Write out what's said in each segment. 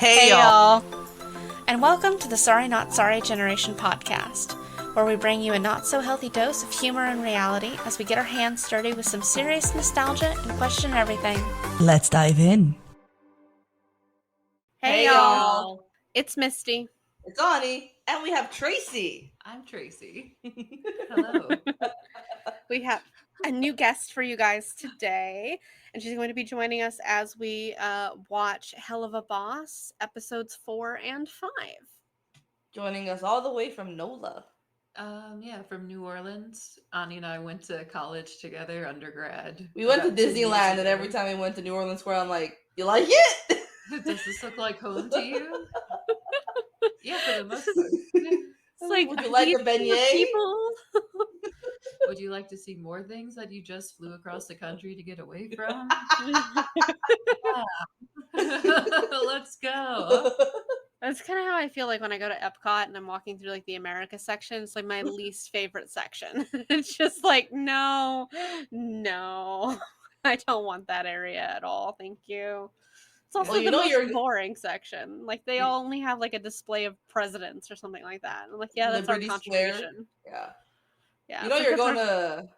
Hey y'all! And welcome to the Sorry Not Sorry Generation podcast, where we bring you a not-so-healthy dose of humor and reality as we get our hands dirty with some serious nostalgia and question everything. Let's dive in. Hey y'all! It's Misty. It's Ani. And we have Tracy. I'm Tracy. Hello. We have a new guest for you guys today, and she's going to be joining us as we watch Helluva Boss episodes 4 and 5. Joining us all the way from NOLA. From New Orleans. Ani and I went to college together, undergrad. We went to Disneyland, and every time we went to New Orleans Square, I'm like, you like it? Does this look like home to you? Yeah, for the most part. It's like, would you like a beignet? People? Would you like to see more things that you just flew across the country to get away from? Let's go. That's kind of how I feel like when I go to Epcot and I'm walking through like the America section. It's like my least favorite section. It's just like, no, I don't want that area at all. Thank you. It's also the most boring section. Like they all only have like a display of presidents or something like that. I'm like, yeah, that's our contribution. Yeah. Yeah. You know you're going to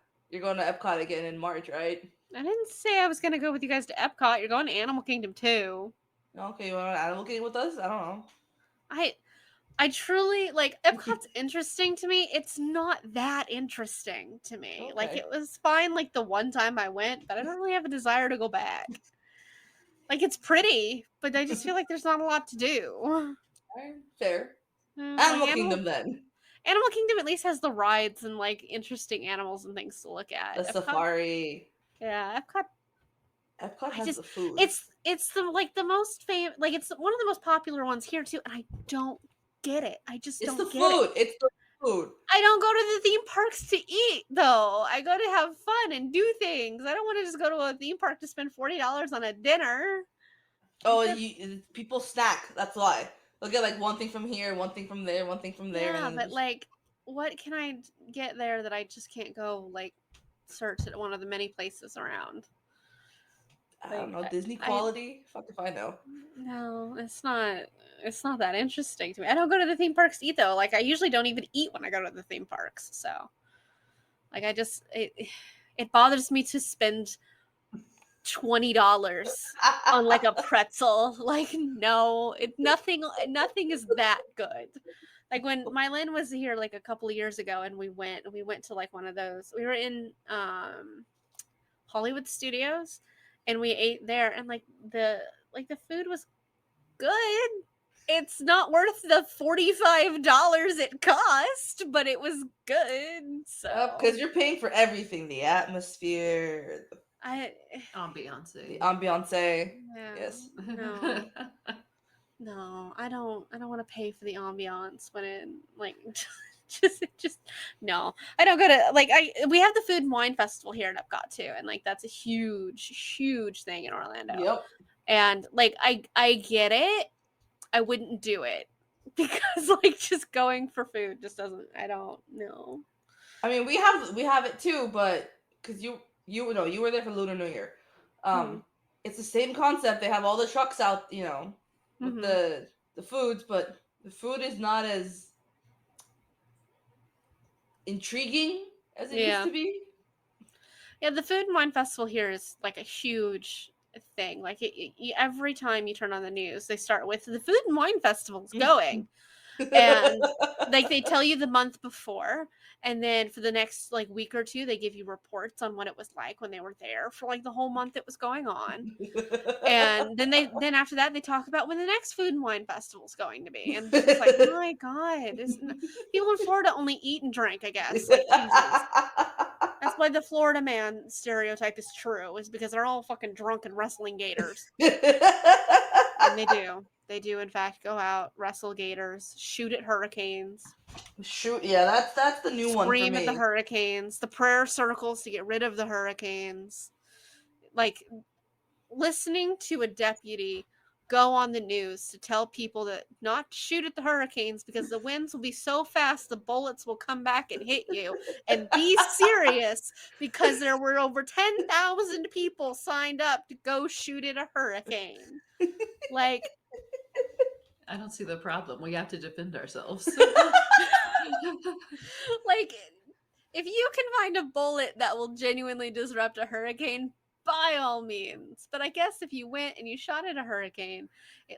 Epcot again in March, right? I didn't say I was going to go with you guys to Epcot. You're going to Animal Kingdom too. Okay, you want to Animal Kingdom with us? I don't know. I truly, like, Epcot's interesting to me. It's not that interesting to me. Okay. Like, it was fine, like, the one time I went, but I don't really have a desire to go back. Like, it's pretty, but I just feel like there's not a lot to do. Fair. Animal Kingdom, then. Animal Kingdom at least has the rides and, like, interesting animals and things to look at. The safari. Yeah, Epcot has the food. It's the most famous, like it's one of the most popular ones here too, and I don't get it. I just don't get it. It's the food. I don't go to the theme parks to eat though. I go to have fun and do things. I don't want to just go to a theme park to spend $40 on a dinner. Oh, people snack. That's why. They'll get like one thing from here, one thing from there, one thing from there. Yeah, but like, what can I get there that I just can't go like search at one of the many places around? I don't know, Disney quality? Fuck if I know. No, it's not that interesting to me. I don't go to the theme parks to eat though. Like I usually don't even eat when I go to the theme parks. So like it bothers me to spend $20 on like a pretzel. Like no, nothing is that good. Like when Mylin was here like a couple of years ago and we went to like one of those. We were in Hollywood Studios. And we ate there, and like the food was good. It's not worth the $45 it cost, but it was good. So because you're paying for everything, the atmosphere, the ambiance. Yeah, yes. No, I don't want to pay for the ambiance when it like. Just no. I don't go to we have the Food and Wine Festival here at Epcot too, and like that's a huge thing in Orlando. Yep. And like I get it. I wouldn't do it because like just going for food just doesn't. I don't know. I mean, we have it too, but because you were there for Lunar New Year. It's the same concept. They have all the trucks out, with the foods, but the food is not as intriguing as it used to be. Yeah, the Food and Wine Festival here is like a huge thing. Like every time you turn on the news, they start with the Food and Wine Festival's going. And like they tell you the month before, and then for the next like week or two they give you reports on what it was like when they were there for like the whole month it was going on. And then after that they talk about when the next Food and Wine Festival is going to be, and it's just like, oh my god, people in Florida only eat and drink, I guess. Like, Jesus. That's why the Florida man stereotype is true, is because they're all fucking drunk and wrestling gators. And they do in fact go out, wrestle gators, shoot at hurricanes. That's the new one for me. Scream at the hurricanes, the prayer circles to get rid of the hurricanes. Like listening to a deputy go on the news to tell people that not to shoot at the hurricanes because the winds will be so fast the bullets will come back and hit you, and be serious because there were over 10,000 people signed up to go shoot at a hurricane. Like I don't see the problem. We have to defend ourselves. Like, if you can find a bullet that will genuinely disrupt a hurricane, by all means. But I guess if you went and you shot at a hurricane,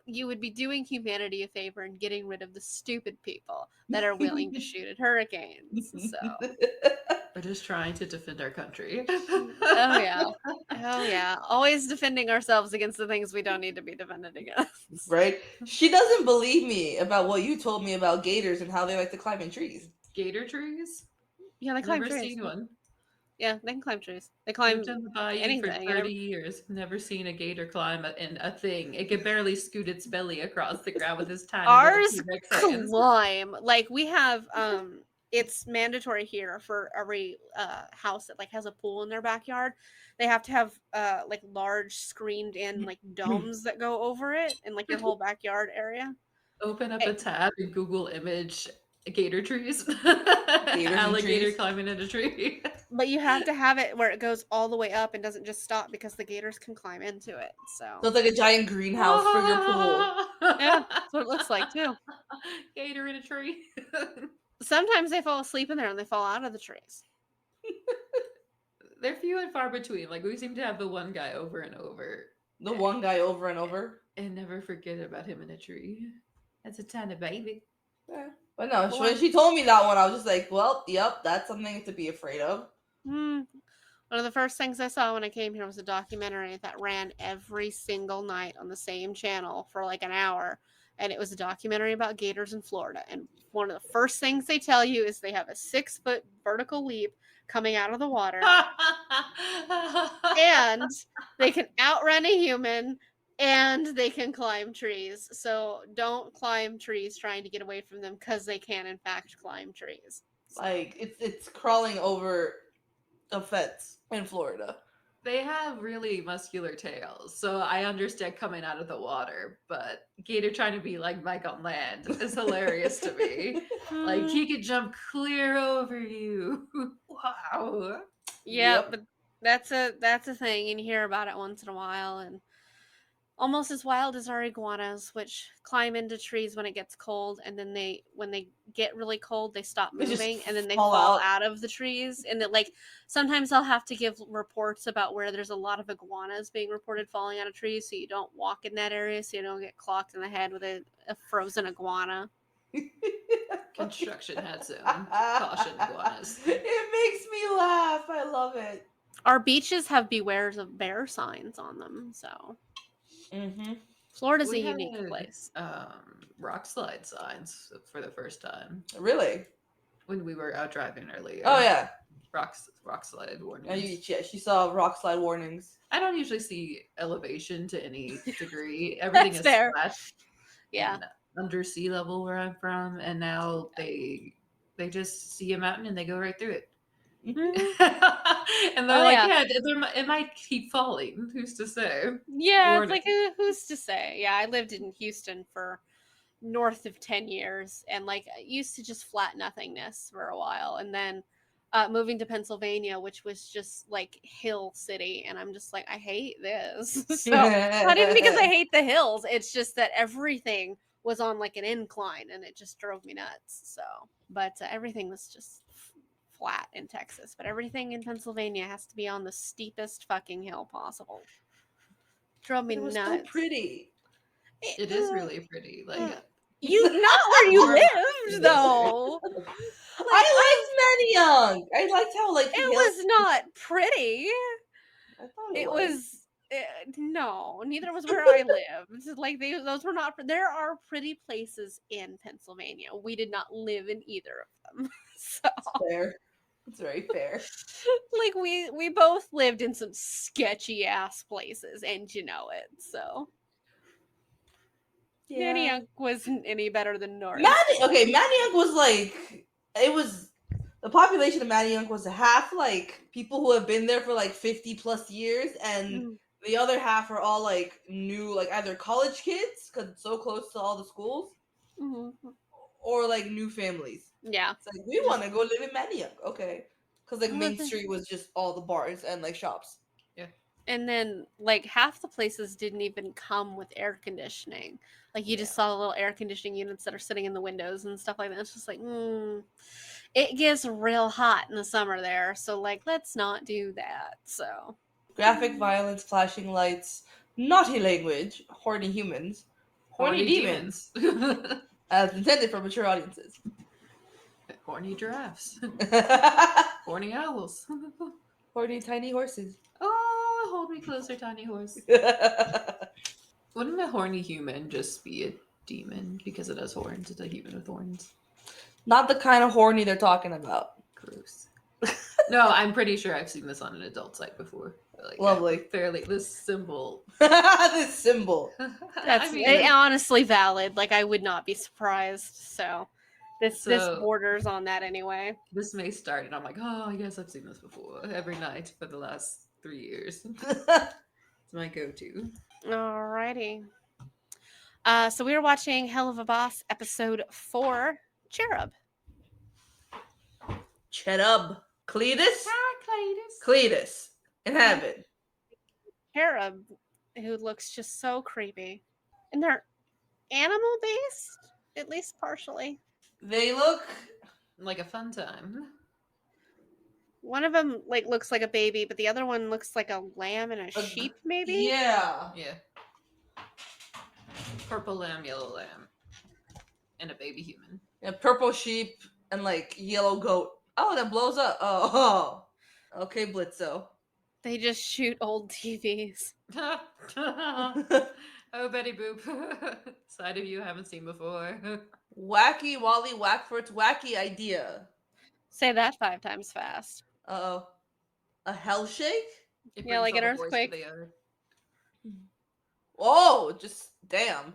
you would be doing humanity a favor and getting rid of the stupid people that are willing to shoot at hurricanes. So, We're just trying to defend our country. oh yeah. Oh yeah. Always defending ourselves against the things we don't need to be defended against. Right? She doesn't believe me about what you told me about gators and how they like to climb in trees. Gator trees? Yeah, they climb Never trees. seen one. Yeah, they can climb trees. They climb Lived in the bayou for anything. 30 years. Never seen a gator climb in a thing. It could barely scoot its belly across the ground with his tiny little Ours T-Rex hands. climb. Like we have it's mandatory here for every house that like has a pool in their backyard. They have to have like large screened in like domes that go over it in like your whole backyard area. Open up a tab and Google image gator trees. Gators in Alligator trees. climbing in a tree. But you have to have it where it goes all the way up and doesn't just stop because the gators can climb into it. So So it's like a giant greenhouse for your pool. yeah, that's what it looks like too. Gator in a tree. Sometimes they fall asleep in there and they fall out of the trees. They're few and far between. Like we seem to have the one guy over and over. The one guy over and over. And never forget about him in a tree. That's a tiny baby. Yeah. But no, when she told me that one, I was just like, well, yep, that's something to be afraid of. One of the first things I saw when I came here was a documentary that ran every single night on the same channel for like an hour. And it was a documentary about gators in Florida. And one of the first things they tell you is they have a 6-foot vertical leap coming out of the water. And they can outrun a human and they can climb trees. So don't climb trees trying to get away from them because they can in fact climb trees. So. Like it's crawling over a fence in Florida. They have really muscular tails, so I understand coming out of the water, but gator trying to be like Mike on land is hilarious to me. Like he could jump clear over you. Wow. Yeah, yep. But that's a thing, and you hear about it once in a while, and almost as wild as our iguanas, which climb into trees when it gets cold, and then when they get really cold, they stop moving, and then they fall out of the trees. And that, like, sometimes I'll have to give reports about where there's a lot of iguanas being reported falling out of trees, so you don't walk in that area, so you don't get clocked in the head with a frozen iguana. Construction had some caution iguanas. It makes me laugh. I love it. Our beaches have bewares of bear signs on them, so. Florida's a unique place. Rock slide signs for the first time. Really? When we were out driving earlier. Oh yeah. Rock slide warnings. Yeah, she saw rock slide warnings. I don't usually see elevation to any degree. Everything is fair. flat. Yeah. Under sea level where I'm from, and now they just see a mountain and they go right through it. And they're it might keep falling. Who's to say? Yeah, it's like who's to say? Yeah, I lived in Houston for north of 10 years and like used to just flat nothingness for a while, and then moving to Pennsylvania, which was just like hill city, and I'm just like, I hate this. So not even because I hate the hills, it's just that everything was on like an incline and it just drove me nuts. So but everything was just flat in Texas, but everything in Pennsylvania has to be on the steepest fucking hill possible. Drove me nuts. So pretty. It is really pretty. Like not where you lived though. I liked Manayunk. I liked how like it was not pretty. I thought it was. No, neither was where I lived. Like those were not. There are pretty places in Pennsylvania. We did not live in either of them. So fair. It's very fair. Like we both lived in some sketchy ass places, and you know it. So yeah. Manayunk wasn't any better than North. Manayunk was like the population of Manayunk was half like people who have been there for like 50 plus years, and the other half are all like new, like either college kids because it's so close to all the schools, or like new families. Yeah, it's like we want to go live in Manayunk, okay? Because like Main Street was just all the bars and like shops. Yeah, And then, like, half the places didn't even come with air conditioning. Like, you just saw the little air conditioning units that are sitting in the windows and stuff like that. It's just like, it gets real hot in the summer there. So, like, let's not do that. So, Graphic violence, flashing lights, naughty language, horny humans, horny demons, as intended for mature audiences. Horny giraffes. Horny owls. Horny tiny horses. Oh, hold me closer, tiny horse. Wouldn't a horny human just be a demon because it has horns? It's a human with horns. Not the kind of horny they're talking about. Gross. No, I'm pretty sure I've seen this on an adult site before. Like, Lovely. Fairly, this symbol. This symbol. that's honestly valid. Like, I would not be surprised. So, this borders on that anyway. This may start, and I'm like, oh, yes, I've seen this before every night for the last 3 years. It's my go-to. Alrighty. So we were watching Helluva Boss episode 4, Cherub. Cherub. Cletus? Hi, Cletus. In heaven. Cherub, who looks just so creepy. And they're animal-based, at least partially. They look like a fun time. One of them like looks like a baby, but the other one looks like a lamb and a sheep, maybe? Yeah. Purple lamb, yellow lamb. And a baby human. Yeah, purple sheep and like yellow goat. Oh, that blows up. Oh. Okay, Blitzo. They just shoot old TVs. Oh, Betty Boop. Side of you I haven't seen before. Wacky Wally Wackford's wacky idea. Say that 5 times fast. Uh-oh. A hell shake? Yeah, like an earthquake. Oh, just damn.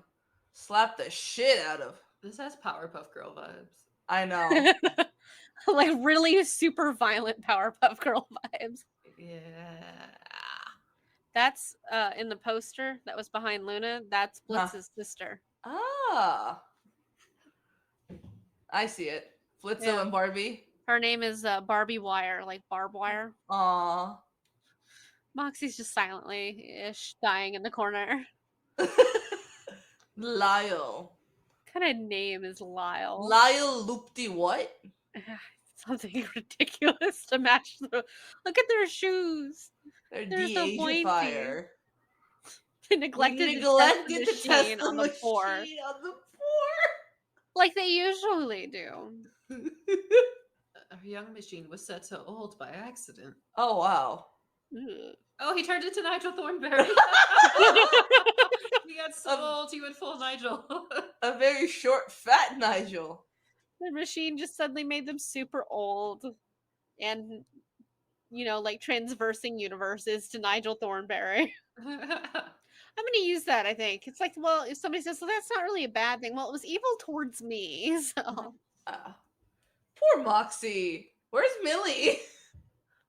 Slap the shit out of. This has Powerpuff Girl vibes. I know. Like really super violent Powerpuff Girl vibes. Yeah. That's in the poster that was behind Luna. That's Blitz's sister. Ah. I see it. Blitzo and Barbie. Her name is Barbie Wire, like barbed wire. Aw. Moxie's just silently-ish dying in the corner. Lyle. What kind of name is Lyle? Lyle Loopty what? Something ridiculous to match the... Look at their shoes. They're de-Asifier. They neglected to test the machine on the poor. Like they usually do. Our young machine was set so old by accident. Oh, wow. Ugh. Oh, he turned into Nigel Thornberry. He got so old, he went full Nigel. A very short, fat Nigel. The machine just suddenly made them super old. And, you know, like transversing universes to Nigel Thornberry. I'm going to use that, I think. It's like, well, if somebody says, well, that's not really a bad thing. Well, it was evil towards me, so... Poor Moxie. Where's Millie?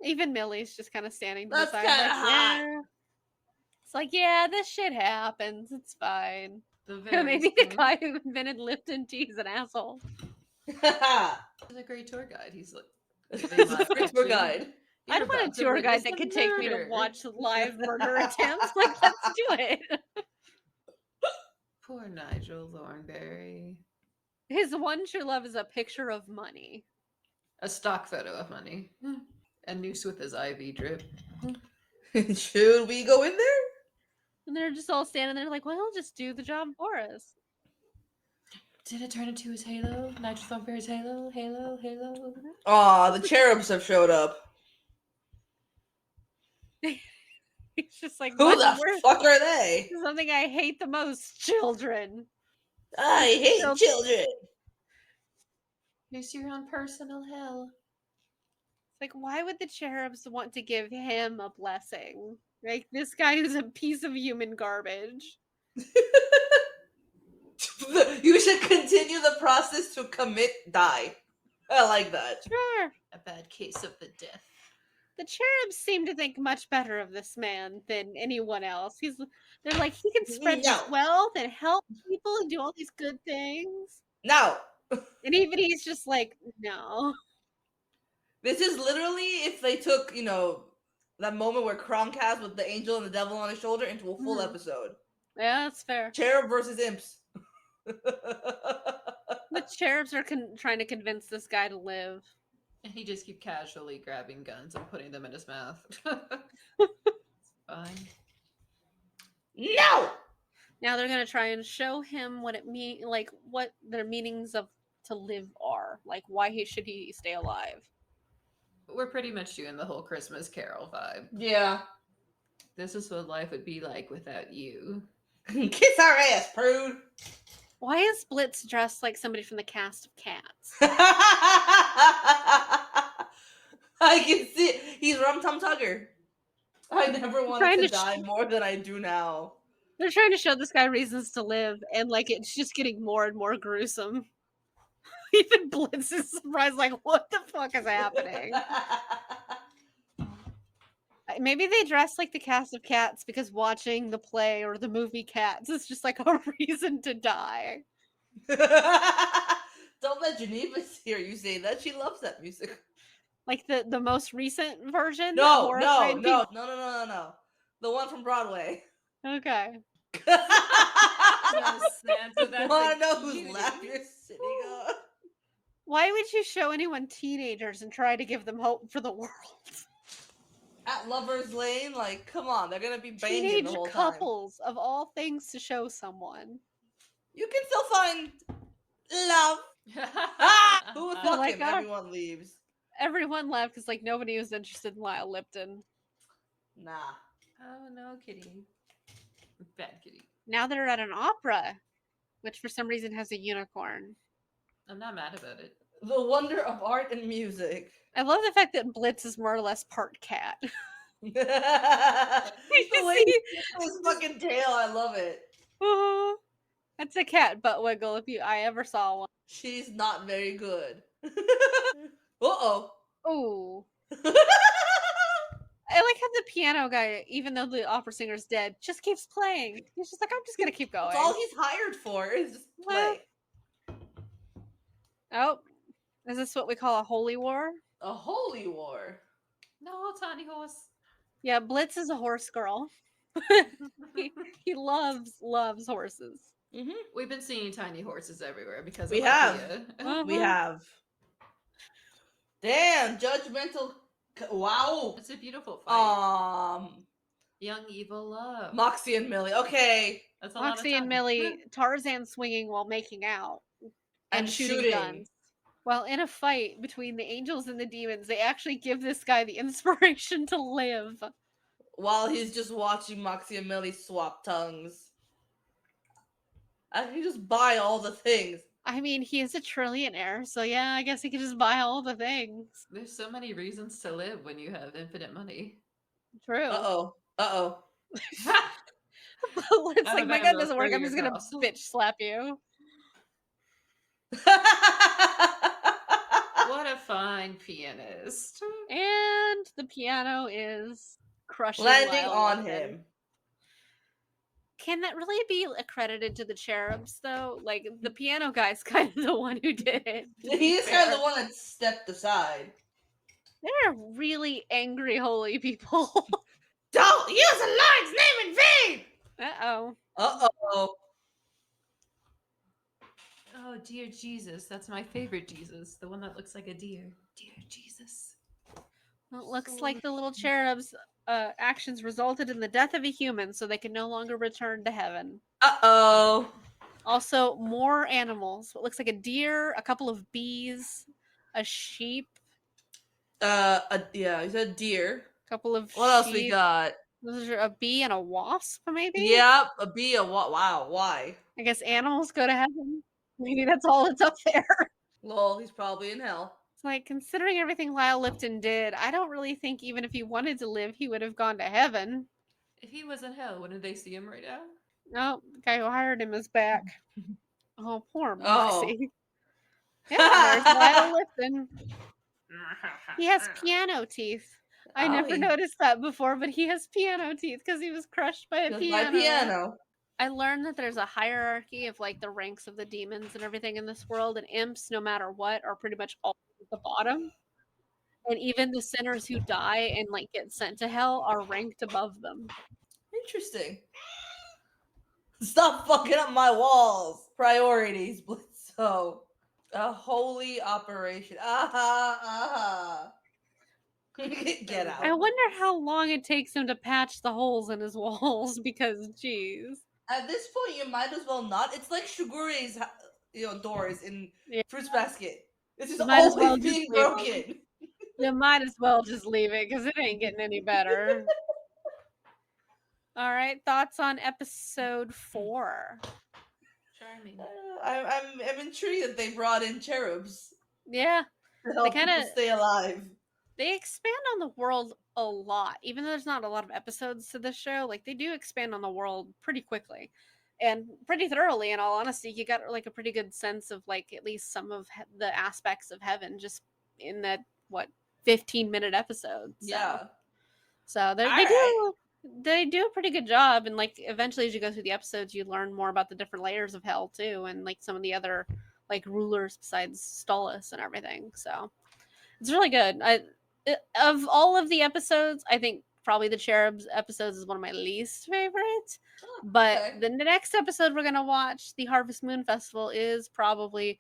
Even Millie's just kind of standing to That's the side. kind of hot. Yeah. It's like, yeah, this shit happens. It's fine. Maybe the guy who invented Lipton tea is an asshole. He's a great tour guide. He's like... Great tour guide. I'd want a tour guide that could take me to watch live murder attempts. Like, let's do it. Poor Nigel Thornberry. His one true love is a picture of money. A stock photo of money. A noose with his IV drip. Should we go in there? And they're just all standing there like, well, he'll just do the job for us. Did it turn into his halo? Nigel Thornberry's halo? Halo? Aw, the cherubs have showed up. He's just like, who the fuck are they? Something I hate the most, children. I hate children. It's your own personal hell. It's like, why would the cherubs want to give him a blessing? Like, this guy who's a piece of human garbage. You should continue the process to die. I like that. Sure. A bad case of the death. The cherubs seem to think much better of this man than anyone else. They're like, he can spread his wealth and help people and do all these good things. No. And even he's just like, no. This is literally if they took, that moment where Kronk has with the angel and the devil on his shoulder into a full episode. Yeah, that's fair. Cherub versus imps. The cherubs are trying to convince this guy to live. And he just keep casually grabbing guns and putting them in his mouth. Fine. No! Now they're gonna try and show him what what their meanings of to live are. Like, why should he stay alive? We're pretty much doing the whole Christmas Carol vibe. Yeah. This is what life would be like without you. Kiss our ass, prude. Why is Blitz dressed like somebody from the cast of Cats? I can see it. He's Rum Tum Tugger. I never wanted to die more than I do now. They're trying to show this guy reasons to live, and like it's just getting more and more gruesome. Even Blitz is surprised, like, what the fuck is happening? Maybe they dress like the cast of Cats because watching the play or the movie Cats is just like a reason to die. Don't let Geneva hear you say that. She loves that music. Like the most recent version? No. The one from Broadway. Okay. Santa, wanna know whose lap you're sitting on? Why would you show anyone teenagers and try to give them hope for the world? At Lover's Lane, like, come on, they're gonna be banging Teenage the whole couples, of all things to show someone. You can still find love. Who would fuck him? Everyone leaves. Everyone left because like nobody was interested in Lyle Lipton. Nah. Oh no, kitty. Bad kitty. Now they're at an opera, which for some reason has a unicorn. I'm not mad about it. The wonder of art and music. I love the fact that Blitz is more or less part cat. The way he his fucking tail, I love it. That's a cat butt wiggle if I ever saw one. She's not very good. Uh-oh. Oh. I like how the piano guy, even though the opera singer's dead, just keeps playing. He's just like, I'm just gonna keep going. That's all he's hired for is just play. Oh, is this what we call a holy war? A holy war? No, tiny horse. Yeah, Blitz is a horse girl. he loves horses. Mm-hmm. We've been seeing tiny horses everywhere because we of have. Uh-huh. We have. Damn, judgmental. Wow. It's a beautiful fight. Young evil love. Moxie and Millie. Okay. That's a Moxie and Millie, Tarzan swinging while making out. And shooting guns. Well, in a fight between the angels and the demons, they actually give this guy the inspiration to live. While he's just watching Moxie and Millie swap tongues. I can just buy all the things. I mean, he is a trillionaire, so yeah, I guess he could just buy all the things. There's so many reasons to live when you have infinite money. True. Uh-oh. It's like, my gun doesn't work, I'm just gonna bitch slap you. What a fine pianist. And the piano is crushing landing Lyle on Lipton. him. Can that really be accredited to the cherubs, though? Like, the piano guy's kind of the one who did it. He's kind of the one that stepped aside. They're really angry holy people. Don't use the Lord's name in vain! Uh-oh. Uh-oh. Oh, dear Jesus. That's my favorite Jesus. The one that looks like a deer. Dear Jesus. Well, it looks like the little cherubs' actions resulted in the death of a human, so they can no longer return to heaven. Uh-oh. Also, more animals. What looks like a deer, a couple of bees, a sheep. Yeah, he said deer. A couple of What else we got? Those are a bee and a wasp, maybe? Yep, a bee, wow, why? I guess animals go to heaven. Maybe that's all that's up there. Lol, he's probably in hell. It's like, considering everything Lyle Lipton did, I don't really think even if he wanted to live, he would have gone to heaven. If he was in hell, wouldn't they see him right now? No, the guy who hired him is back. Oh, poor Moxie. Yeah, there's Lyle Lipton. He has piano teeth. I never noticed that before, but he has piano teeth because he was crushed by a piano. I learned that there's a hierarchy of like the ranks of the demons and everything in this world, and imps, no matter what, are pretty much all at the bottom. And even the sinners who die and like get sent to hell are ranked above them. Interesting. Stop fucking up my walls. Priorities, Blitzo. A holy operation. Aha, Get out. I wonder how long it takes him to patch the holes in his walls because, jeez. At this point, you might as well not. It's like Shugure's, doors in Yeah. Fruits Basket. This is You might as always well just being leave 'em. broken. You might as well just leave it because it ain't getting any better. All right, thoughts on episode 4? Charming. I'm intrigued that they brought in cherubs Yeah, to help kinda- people stay alive. they expand on the world a lot, even though there's not a lot of episodes to this show. Like they do expand on the world pretty quickly and pretty thoroughly. In all honesty, you got like a pretty good sense of like at least some of the aspects of heaven just in that 15-minute episode. Yeah. So they Alright. they do a pretty good job, and like eventually as you go through the episodes, you learn more about the different layers of hell too, and like some of the other like rulers besides Stolas and everything. So it's really good. Of all of the episodes, I think probably the Cherubs episodes is one of my least favorite. Oh, But okay. the next episode we're gonna watch, the Harvest Moon Festival, is probably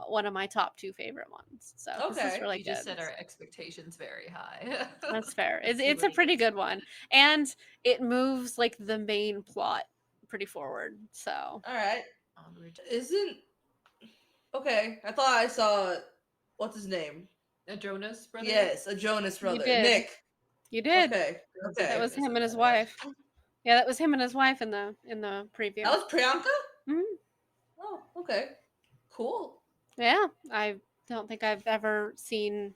one of my top 2 favorite ones. So this is Okay. really You good. just set our expectations very high. That's fair. Let's see It's what a he pretty gets good one, and it moves like the main plot pretty forward. So Alright. onward. Isn't. Okay, I thought I saw. What's his name? A Jonas brother? Yes, a Jonas brother. did. Nick. you did. Okay. Okay. That was Jonas him and his brother. wife. Yeah, that was him and his wife in the preview. That was Priyanka? Mhm. Oh, okay. Cool. Yeah, I don't think I've ever seen.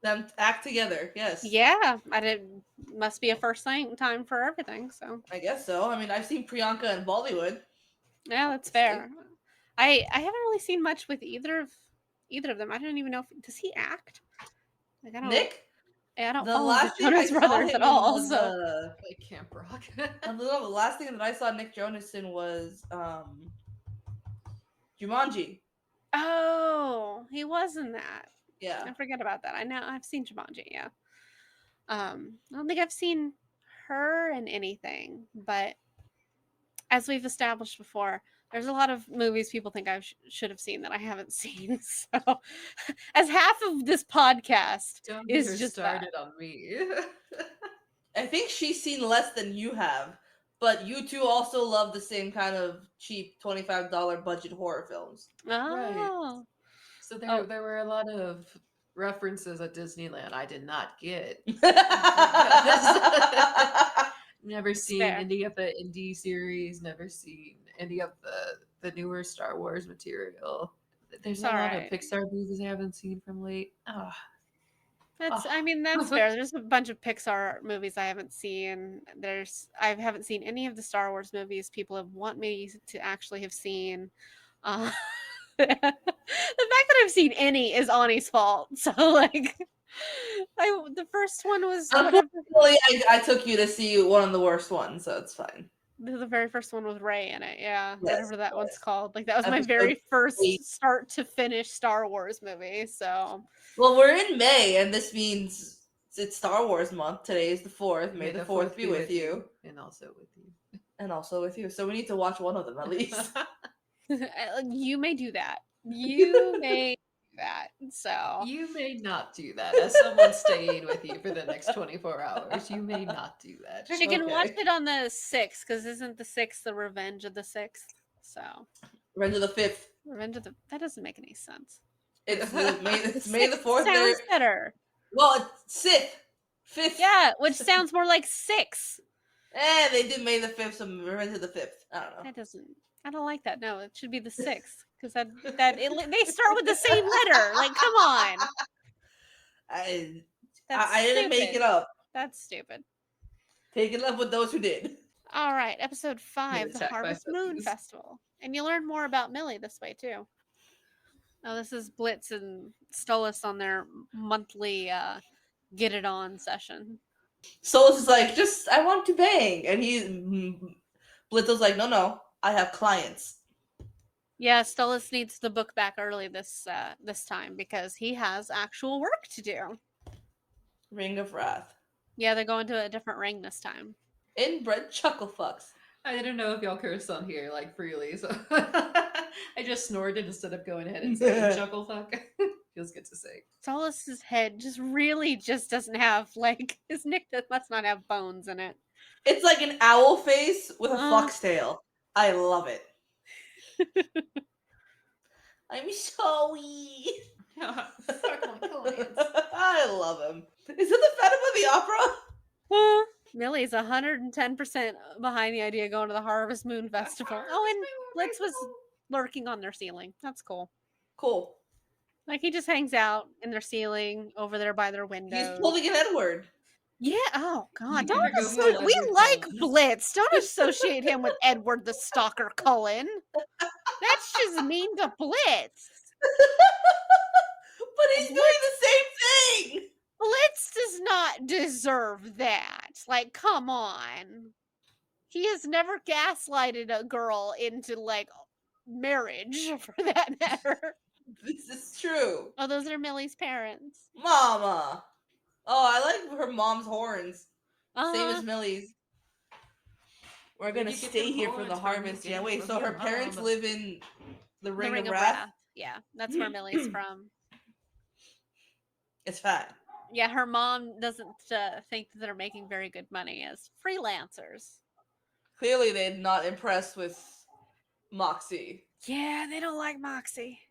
Them act together, yes. Yeah, I did. Must be a first time for everything. So I guess so. I mean, I've seen Priyanka in Bollywood. yeah, that's Obviously. fair. I haven't really seen much with either of them. I don't even know if does he act. Like I don't. Nick? I don't The follow the last thing I Jonas saw Brothers him at in all. was, So Like Camp Rock. the last thing that I saw Nick Jonas in was Jumanji. oh, he was in that. Yeah. I forget about that. I know I've seen Jumanji. Yeah. I don't think I've seen her in anything, but as we've established before, there's a lot of movies people think I should have seen that I haven't seen. So, as half of this podcast Don't is get her just started on me. I think she's seen less than you have, but you two also love the same kind of cheap $25 budget horror films. that. Right. Oh, So Oh. there were a lot of references at Disneyland I did not get. Never seen fair. any of the indie series, never seen any of the newer Star Wars material. There's a lot alright. of Pixar movies I haven't seen from late. Oh, I mean, that's fair. There's a bunch of Pixar movies I haven't seen. I haven't seen any of the Star Wars movies people have want me to actually have seen. The fact that I've seen any is Ani's fault. So like, the first one was Unfortunately, I took you to see one of the worst ones, so it's fine. the very first one with Rey in it. Yeah, Yes, whatever that one's yes. called. Like that was my Episode very first 8. start to finish Star Wars movie. So Well, we're in May, and this means it's Star Wars month. Today is the 4th. May the 4th be with you. And also with you. And also with you. So we need to watch one of them at least. you may do that. You may do that. So You may not do that. As someone staying with you for the next 24 hours, you may not do that. she can watch Okay. it on the 6th because isn't the 6th the Revenge of the 6th? So Revenge of the 5th. Revenge of the that doesn't make any sense. It's May the 4th. Sounds better. Well, it's 6th. 5th. Yeah, which sounds more like 6. They did May the 5th, so Revenge of the 5th. I don't know. That doesn't. I don't like that. No, it should be the 6th because they start with the same letter. Like, come on. I That's didn't make stupid. it up. That's stupid. Take it up with those who did. All right, episode 5, the attacked by Harvest Moon puppies. Festival, and you learn more about Millie this way too. Oh, this is Blitz and Stolas on their monthly get it on session. Solus is like, I want to bang, and Blitzo's like, no, I have clients. Yeah, Stolas needs the book back early this time because he has actual work to do. Ring of Wrath. Yeah, they're going to a different ring this time. Inbred chuckle fucks. I didn't know if y'all curse on here like freely, so I just snorted instead of going ahead and saying chuckle fuck. Feels good to say. Solus's head just doesn't have like his neck must not have bones in it. It's like an owl face with a foxtail. I love it. I'm sorry. I love him. Is it the Phantom of the Opera? Millie's 110% behind the idea of going to the Harvest Moon Festival. Oh, and Blitz was lurking on their ceiling. That's cool. Cool. Like he just hangs out in their ceiling over there by their window. He's pulling an Edward. Yeah. Oh God. We like Blitz. Don't associate him with Edward the Stalker Cullen. That's just mean to Blitz. But he's doing the same thing. Blitz does not deserve that. Like, come on. He has never gaslighted a girl into like marriage, for that matter. This is true. Oh, those are Millie's parents. Mama. Oh, I like her mom's horns. Same as Millie's. We're gonna stay here for the harvest. Yeah, wait, so her parents live in the Ring of Wrath? Yeah, that's where Millie's from. It's fat. Yeah, her mom doesn't think that they're making very good money as freelancers. Clearly, they're not impressed with Moxie. Yeah, they don't like Moxie.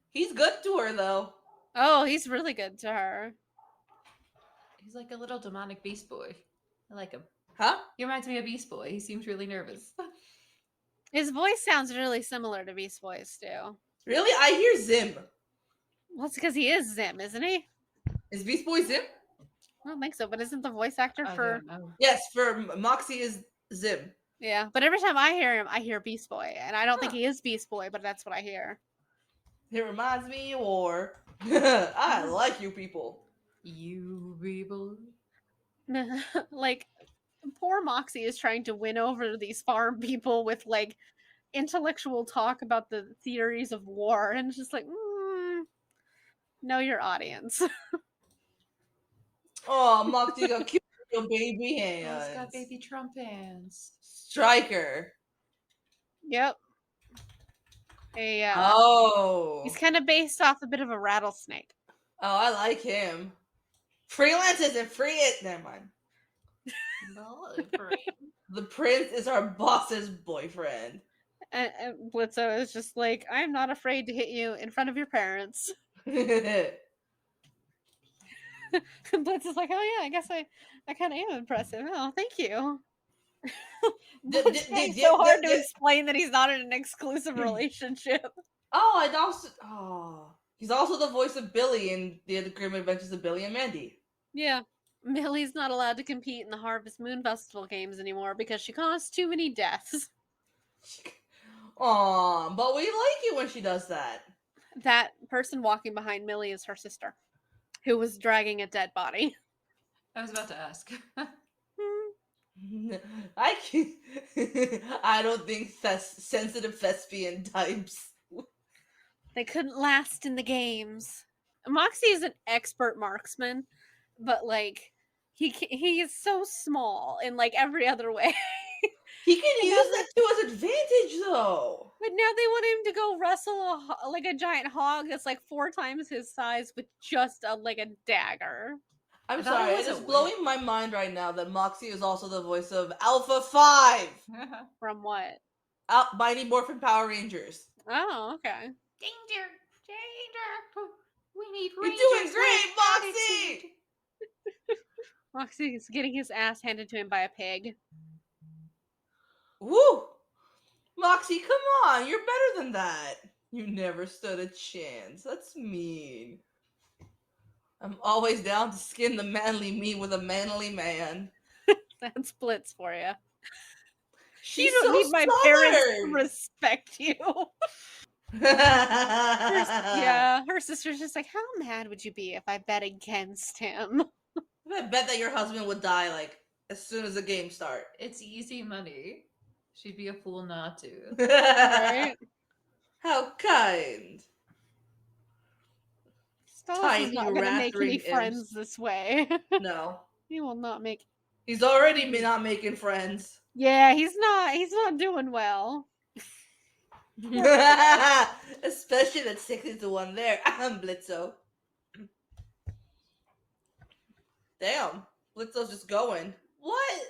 He's good to her, though. Oh, he's really good to her. He's like a little demonic beast boy. I like him. Huh? He reminds me of Beast Boy. He seems really nervous. His voice sounds really similar to Beast Boy's too. Really? I hear Zim. Well, it's because he is Zim, isn't he? Is Beast Boy Zim? I don't think so, but isn't the voice actor for... Yes, for Moxie is Zim. Yeah, but every time I hear him, I hear Beast Boy. And I don't think he is Beast Boy, but that's what I hear. It reminds me of war. I like you people. You people. Like, poor Moxie is trying to win over these farm people with, like, intellectual talk about the theories of war. And it's just like, know your audience. Oh, Moxie got cute little baby hands. He's got baby Trump hands. Striker. Yep. He's kind of based off a bit of a rattlesnake. Oh, I like him. Freelance isn't free it. Never mind. The prince is our boss's boyfriend. And Blitzo is just like, I'm not afraid to hit you in front of your parents. Blitz is like, oh yeah, I guess I kind of am impressive. Oh, thank you. It's so hard to explain that he's not in an exclusive relationship. Oh, and also, he's also the voice of Billy in The Grim Adventures of Billy and Mandy. Yeah. Millie's not allowed to compete in the Harvest Moon Festival games anymore because she caused too many deaths. Aw, but we like it when she does that. That person walking behind Millie is her sister, who was dragging a dead body. I was about to ask. I don't think sensitive thespian types. They couldn't last in the games. Moxie is an expert marksman, but like he is so small in like every other way. He can use that to his advantage, though. But now they want him to go wrestle a giant hog that's like 4 times his size with just a dagger. I'm sorry, it is blowing my mind right now that Moxie is also the voice of Alpha 5. From what? Mighty Morphin Power Rangers. Oh, okay. Danger! We need Rangers. You're doing great, Moxie! Moxie is getting his ass handed to him by a pig. Woo! Moxie, come on! You're better than that! You never stood a chance. That's mean. I'm always down to skin the manly meat with a manly man. That's Blitz for you. She's you don't need my parents to respect you. Her sister's just like, how mad would you be if I bet against him? I bet that your husband would die as soon as the game starts. It's easy money. She'd be a fool not to. Right? How kind. Stollis Tiny is not going to make any rathering friends imps. this way. No. He will not make. He's already not making friends. Yeah, he's not. He's not doing well. Especially that 60-1 there. Blitzo. Damn. Blitzo's just going. What?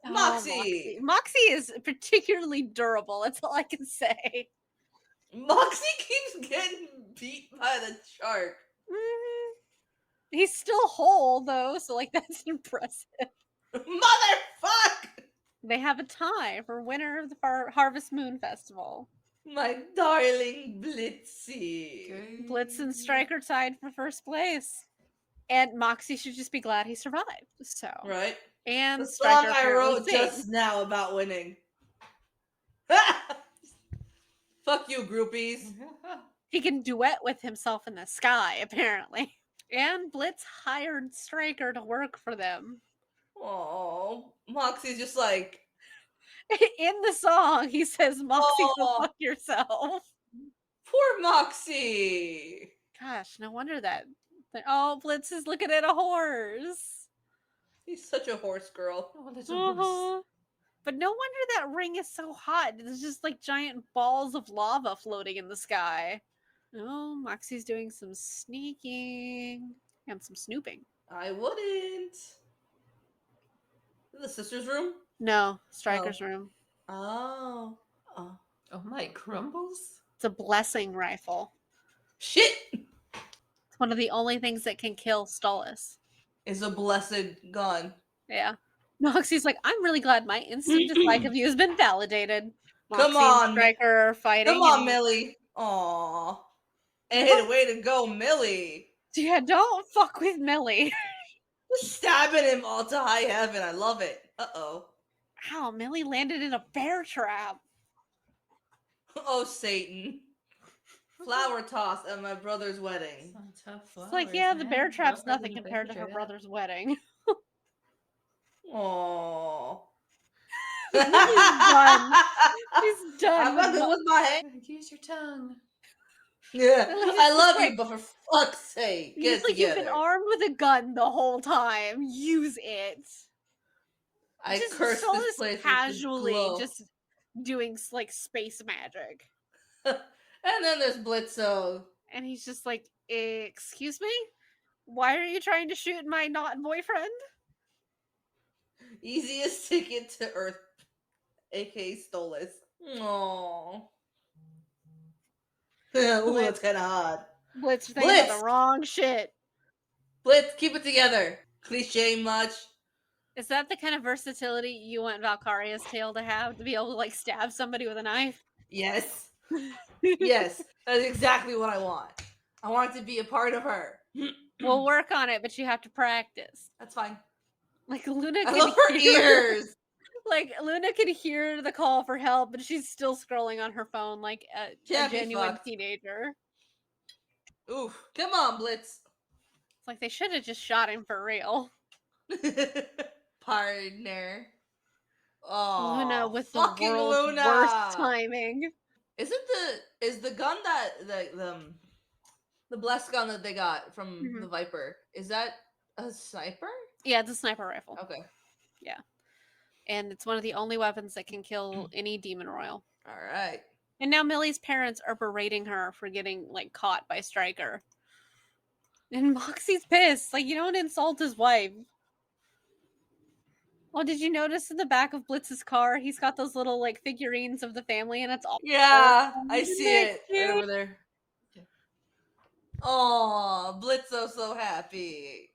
Oh, Moxie. Moxie is particularly durable. That's all I can say. Moxie keeps getting beat by the shark. Mm-hmm. He's still whole though, so like that's impressive. Motherfuck! They have a tie for winner of the Harvest Moon Festival. My darling Blitzy. Blitz and Striker tied for first place. And Moxie should just be glad he survived. So Right. and The Striker song I apparently wrote sings. just now about winning. Fuck you, groupies. He can duet with himself in the sky, apparently. And Blitz hired Striker to work for them. Oh, Moxie's just like, In the song, he says, Moxie, go fuck yourself. poor Moxie. Gosh, no wonder that. Oh, Blitz is looking at a horse. He's such a horse girl. Oh, little horse. But no wonder that ring is so hot. There's just like giant balls of lava floating in the sky. Oh, Moxie's doing some sneaking and some snooping. I wouldn't. The sister's room? No, Striker's room. Oh. Oh my crumbles. It's a blessing rifle. Shit! It's one of the only things that can kill Stollis. Is a blessed gun. Yeah. Moxie's like, I'm really glad my instant dislike of you has been validated. Moxie Come on, and Striker are fighting. Come on, Millie. Aw. Hey, way to go, Millie. Yeah, don't fuck with Millie. Just stabbing him all to high heaven. I love it. Uh-oh. Ow, Millie landed in a bear trap. Oh, Satan. Flower toss at my brother's wedding. It's like, yeah, the bear trap's nothing compared to her brother's wedding. Aww. Millie's done. She's done. I'm not good with my hand. Use your tongue. Yeah, I love like, you, but for fuck's sake, get it's like together. you've been armed with a gun the whole time. Use it. I just curse this place casually, with glow. just doing like space magic. And then there's Blitzo. And he's just like, excuse me? Why are you trying to shoot my not boyfriend? Easiest ticket to Earth, aka Stollis. Aww. Ooh, that's kind of hot. Blitz, you're thinking about the wrong shit. Blitz, keep it together. Cliche much. Is that the kind of versatility you want Valkyria's tail to have? To be able to like stab somebody with a knife? Yes. Yes. That's exactly what I want. I want it to be a part of her. We'll work on it, but you have to practice. That's fine. Like Luna I can love her ears. Like Luna can hear the call for help, but she's still scrolling on her phone like a genuine teenager. Oof. Come on, Blitz. It's like they should have just shot him for real. Partner. Oh, Luna with the world's worst timing. Is the gun that the blessed gun that they got from the Viper, is that a sniper? Yeah, it's a sniper rifle. Okay. Yeah. And it's one of the only weapons that can kill any demon royal. All right. And now Millie's parents are berating her for getting like caught by Striker. And Moxie's pissed. Like, you don't insult his wife. Well, did you notice in the back of Blitz's car, he's got those little like figurines of the family, and it's all I see it right over there. Oh, Blitzo's so happy.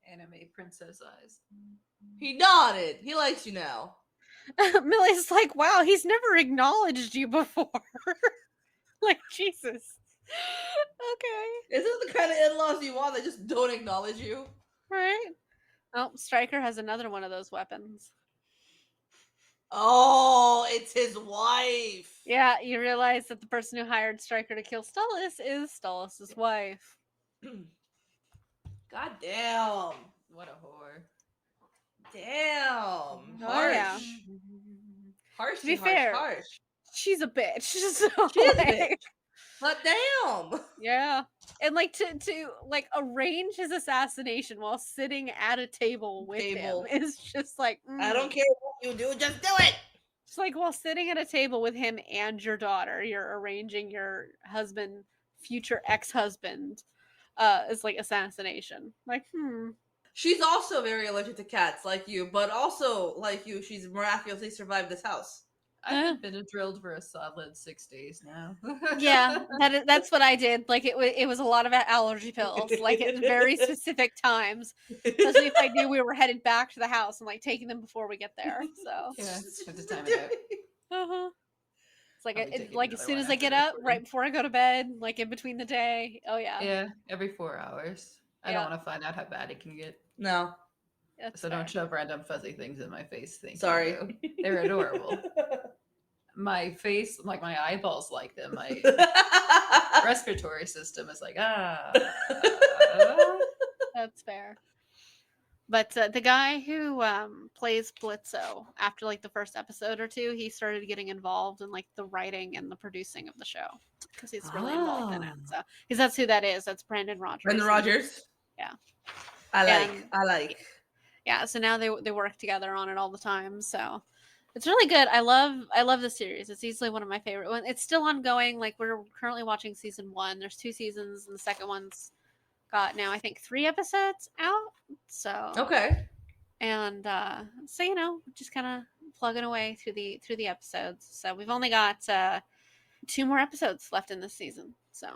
Anime princess eyes. He nodded. He likes you now. Millie's like, wow, he's never acknowledged you before. Like, Jesus. Okay. Is this the kind of in-laws you want that just don't acknowledge you? Right? Oh, Striker has another one of those weapons. Oh, it's his wife. Yeah, you realize that the person who hired Striker to kill Stollis is Stollis' wife. God damn. What a whore. Damn. Harsh. Yeah. Harsh. To be fair, harsh. She's a bitch. So she is a bitch. But damn. Yeah. And like to like arrange his assassination while sitting at a table with him is just like I don't care what you do, just do it. It's like while sitting at a table with him and your daughter, you're arranging your husband, future ex-husband, is like assassination. Like, She's also very allergic to cats, like you, but also like you, she's miraculously survived this house. I've been Benadrylled for a solid 6 days now. Yeah, that's what I did. Like it was a lot of allergy pills, like at very specific times. Especially if I knew we were headed back to the house and like taking them before we get there. So yeah, have to time it out. It's like Like as soon as I get up, right before I go to bed, like in between the day. Oh yeah. Yeah, every 4 hours. I don't want to find out how bad it can get. No. That's so fair. Don't shove random fuzzy things in my face. Sorry. They're adorable. My face, like my eyeballs like them. My respiratory system is like, That's fair. But the guy who plays Blitzo, after like the first episode or two, he started getting involved in like the writing and the producing of the show because he's really involved in it. So because that's who that is. That's Brandon Rogers. Brandon Rogers. Yeah. I like. Yeah. So now they work together on it all the time. So it's really good. I love the series. It's easily one of my favorite ones. It's still ongoing. Like we're currently watching season 1. There's 2 seasons, and the second one's got now I think 3 episodes out. So okay. And so just kind of plugging away through the episodes. So we've only got 2 more episodes left in this season. So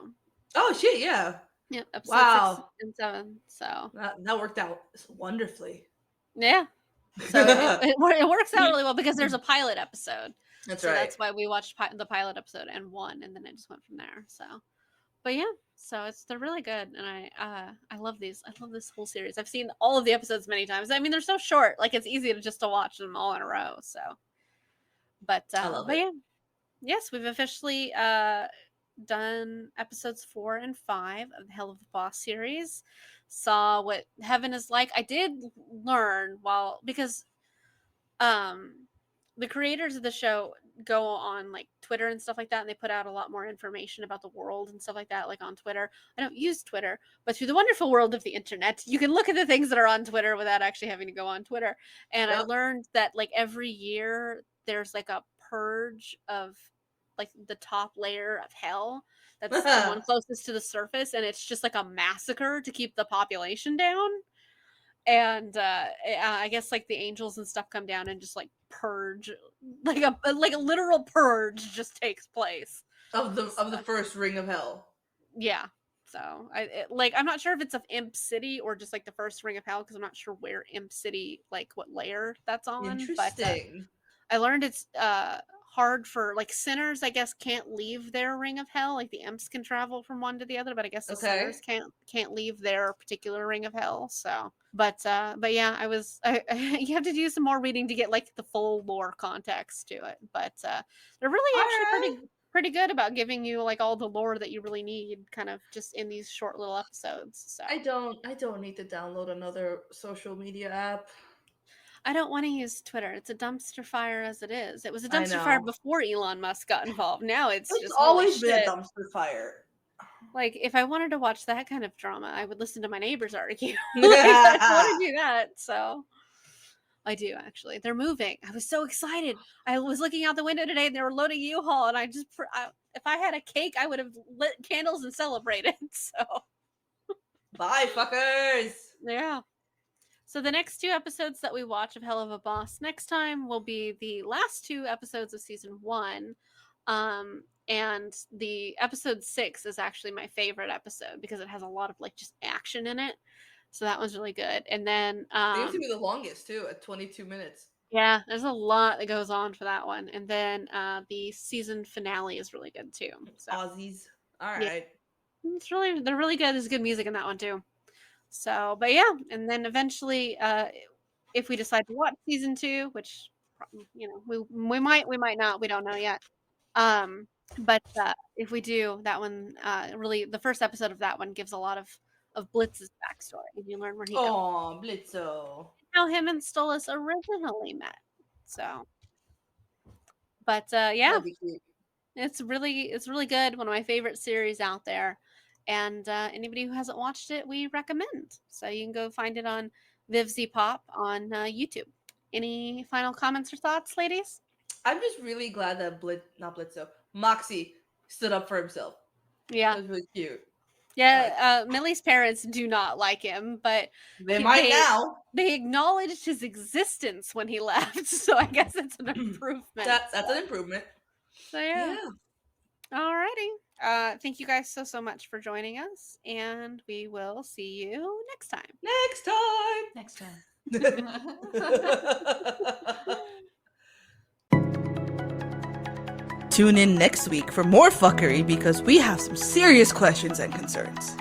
oh shit, yeah. Yep, episode 6 and 7. So that worked out wonderfully. Yeah. So it works out really well because there's a pilot episode. That's so right. That's why we watched the pilot episode and 1, and then it just went from there. So, but yeah, so they're really good, and I love these. I love this whole series. I've seen all of the episodes many times. I mean, they're so short. Like it's easy to watch them all in a row. So, but yeah, yes, we've officially done episodes 4 and 5 of the Helluva Boss series. Saw what heaven is like. I did learn because the creators of the show go on like Twitter and stuff like that, and they put out a lot more information about the world and stuff like that, like on Twitter. I don't use Twitter, but through the wonderful world of the internet, you can look at the things that are on Twitter without actually having to go on Twitter. And I learned that like every year there's like a purge of like the top layer of hell. That's the one closest to the surface, and it's just like a massacre to keep the population down. And I guess like the angels and stuff come down and just like purge, like a literal purge just takes place of the first ring of hell. Yeah. So I'm not sure if it's of Imp City or just like the first ring of hell, because I'm not sure where Imp City, like what layer that's on. Interesting. But I learned it's hard for like sinners, I guess, can't leave their ring of hell. Like the imps can travel from one to the other, but I guess the sinners can't leave their particular ring of hell. So but yeah, you have to do some more reading to get like the full lore context to it. But they're really actually pretty good about giving you like all the lore that you really need, kind of just in these short little episodes. So I don't need to download another social media app. I don't want to use Twitter. It's a dumpster fire as it is. It was a dumpster fire before Elon Musk got involved. Now it's just always been a dumpster fire. Like if I wanted to watch that kind of drama, I would listen to my neighbors argue. I want to do that. So I do actually. They're moving. I was so excited. I was looking out the window today and they were loading U-Haul, and if I had a cake, I would have lit candles and celebrated. So bye, fuckers. Yeah. So the next 2 episodes that we watch of Helluva Boss next time will be the last 2 episodes of season 1. And the episode 6 is actually my favorite episode because it has a lot of like just action in it. So that one's really good. And then it seems to be the longest too, at 22 minutes. Yeah, there's a lot that goes on for that one. And then the season finale is really good too. So. Aussies. All right. Yeah. They're really good. There's good music in that one too. So, but yeah, and then eventually, if we decide to watch season 2, which we might not, we don't know yet. But if we do, that one really, the first episode of that one gives a lot of Blitz's backstory, and you learn where he goes. Oh, Blitzo! How him and Stolas originally met. So, but yeah, it's really good. One of my favorite series out there. And anybody who hasn't watched it, we recommend. So you can go find it on Vivzy Pop on YouTube. Any final comments or thoughts, ladies? I'm just really glad that Moxie stood up for himself. Yeah. That was really cute. Yeah, Millie's parents do not like him, but they might now. They acknowledged his existence when he left, so I guess it's an improvement. That's an improvement. So yeah. Alrighty. Thank you guys so much for joining us, and we will see you next time. Next time. Tune in next week for more fuckery because we have some serious questions and concerns.